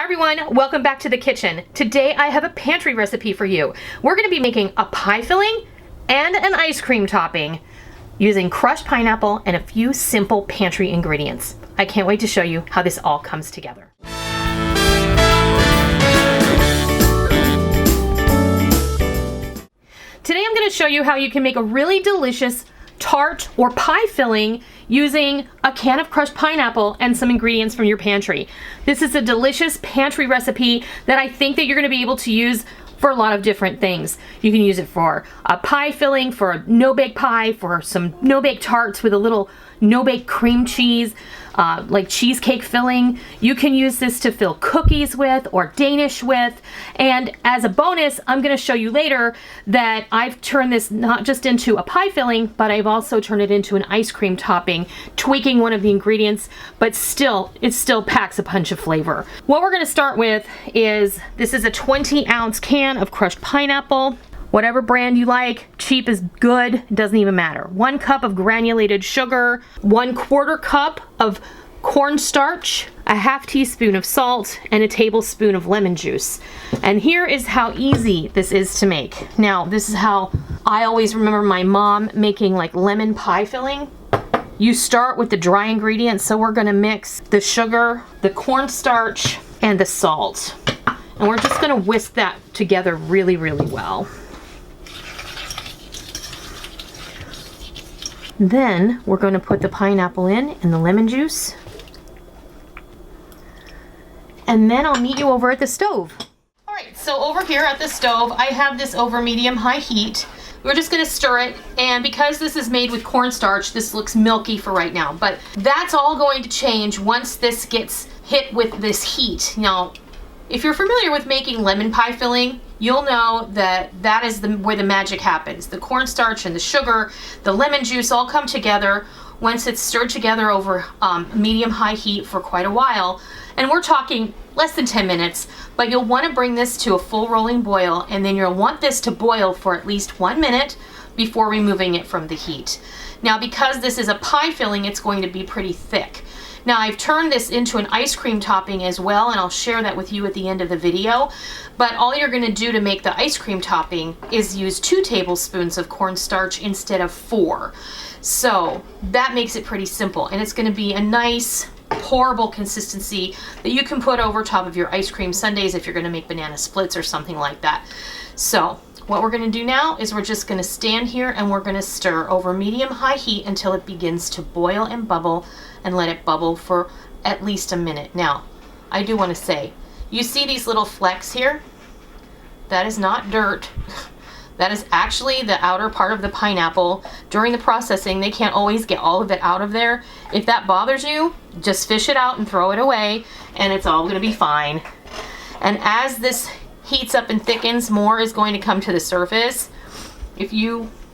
Hi everyone, welcome back to the kitchen. Today I have a pantry recipe for you. We're going to be making a pie filling and an ice cream topping using crushed pineapple and a few simple pantry ingredients. I can't wait to show you how this all comes together. Today I'm going to show you how you can make a really delicious tart or pie filling using a can of crushed pineapple and some ingredients from your pantry. This is a delicious pantry recipe that I think that you're going to be able to use for a lot of different things. You can use it for a pie filling, for a no-bake pie, for some no-bake tarts with a little no-bake cream cheese, like cheesecake filling. You can use this to fill cookies with or Danish with. And as a bonus, I'm going to show you later that I've turned this not just into a pie filling, but I've also turned it into an ice cream topping, tweaking one of the ingredients, but still, it still packs a punch of flavor. What we're going to start with is, this is a 20-ounce can of crushed pineapple. Whatever brand you like, cheap is good, doesn't even matter. 1 cup of granulated sugar, 1/4 cup of cornstarch, a ½ teaspoon of salt, and a tablespoon of lemon juice. And here is how easy this is to make. Now, this is how I always remember my mom making like lemon pie filling. You start with the dry ingredients, so we're gonna mix the sugar, the cornstarch, and the salt. And we're just gonna whisk that together really, really well. Then we're going to put the pineapple in and the lemon juice. And then I'll meet you over at the stove. All right, so over here at the stove, I have this over medium-high heat. We're just going to stir it, and because this is made with cornstarch, this looks milky for right now. But that's all going to change once this gets hit with this heat. Now, if you're familiar with making lemon pie filling, you'll know that that is where the magic happens. The cornstarch and the sugar, the lemon juice all come together once it's stirred together over medium-high heat for quite a while. And we're talking less than 10 minutes, but you'll want to bring this to a full rolling boil, and then you'll want this to boil for at least 1 minute before removing it from the heat. Now, because this is a pie filling, it's going to be pretty thick. Now, I've turned this into an ice cream topping as well, and I'll share that with you at the end of the video. But all you're going to do to make the ice cream topping is use 2 tablespoons of cornstarch instead of 4. So that makes it pretty simple, and it's going to be a nice pourable consistency that you can put over top of your ice cream sundaes if you're going to make banana splits or something like that. So what we're going to do now is we're just going to stand here and we're going to stir over medium-high heat until it begins to boil and bubble, and let it bubble for at least a minute. Now, I do want to say, you see these little flecks here? That is not dirt. That is actually the outer part of the pineapple. During the processing, they can't always get all of it out of there. If that bothers you, just fish it out and throw it away, and it's all going to be fine. And as this heats up and thickens, more is going to come to the surface.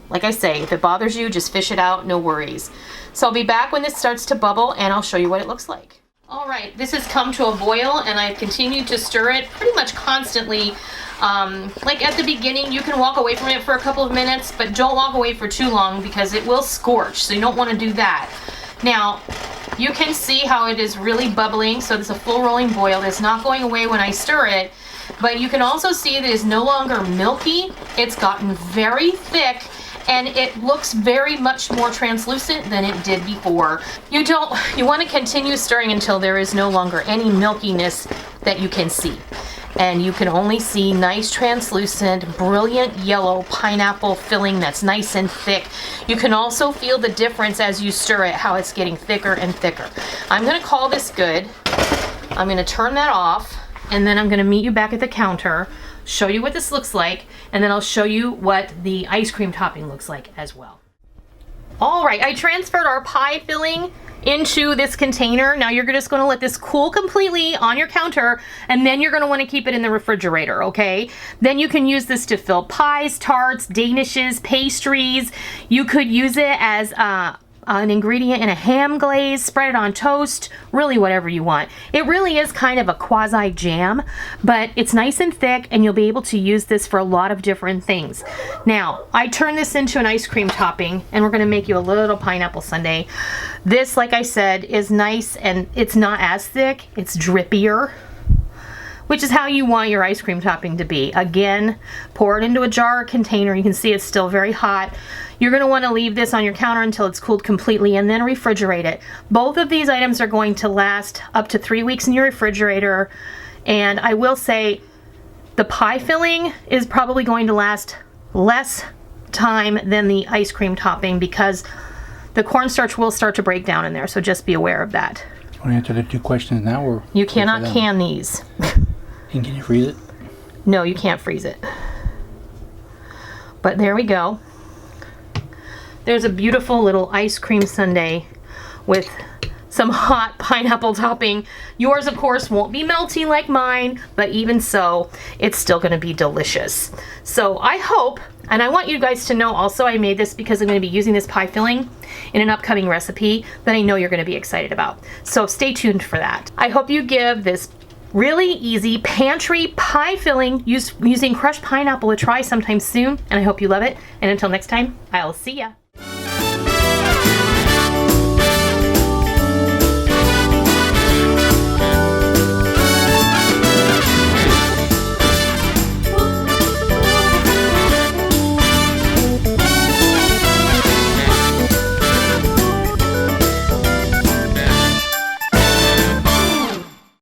Like I say, if it bothers you, just fish it out, no worries. So I'll be back when this starts to bubble, and I'll show you what it looks like. All right, this has come to a boil, and I've continued to stir it pretty much constantly. Like at the beginning, you can walk away from it for a couple of minutes, but don't walk away for too long because it will scorch, so you don't want to do that. Now, you can see how it is really bubbling, so it's a full rolling boil. It's not going away when I stir it, but you can also see that it's no longer milky. It's gotten very thick, and it looks very much more translucent than it did before. You want to continue stirring until there is no longer any milkiness that you can see. And you can only see nice translucent, brilliant yellow pineapple filling that's nice and thick. You can also feel the difference as you stir it, how it's getting thicker and thicker. I'm going to call this good. I'm going to turn that off, and then I'm going to meet you back at the counter, show you what this looks like, and then I'll show you what the ice cream topping looks like as well. All right, I transferred our pie filling into this container. Now you're just going to let this cool completely on your counter, and then you're going to want to keep it in the refrigerator, okay? Then you can use this to fill pies, tarts, danishes, pastries. You could use it as an ingredient in a ham glaze, spread it on toast, really whatever you want. It really is kind of a quasi jam, but it's nice and thick, and you'll be able to use this for a lot of different things. Now, I turned this into an ice cream topping, and we're gonna make you a little pineapple sundae. This, like I said, is nice, and it's not as thick, it's drippier. which is how you want your ice cream topping to be. Again, pour it into a jar or container. You can see it's still very hot. You're going to want to leave this on your counter until it's cooled completely and then refrigerate it. Both of these items are going to last up to 3 weeks in your refrigerator. And I will say the pie filling is probably going to last less time than the ice cream topping because the cornstarch will start to break down in there. So just be aware of that. Want to answer the 2 questions now? Or you cannot can these. And can you freeze it? No, you can't freeze it. But there we go. There's a beautiful little ice cream sundae with some hot pineapple topping. Yours, of course, won't be melty like mine, but even so, it's still going to be delicious. So I hope, and I want you guys to know also, I made this because I'm going to be using this pie filling in an upcoming recipe that I know you're going to be excited about. So stay tuned for that. I hope you give this really easy pantry pie filling using crushed pineapple a try sometime soon, and I hope you love it. And until next time, I'll see ya.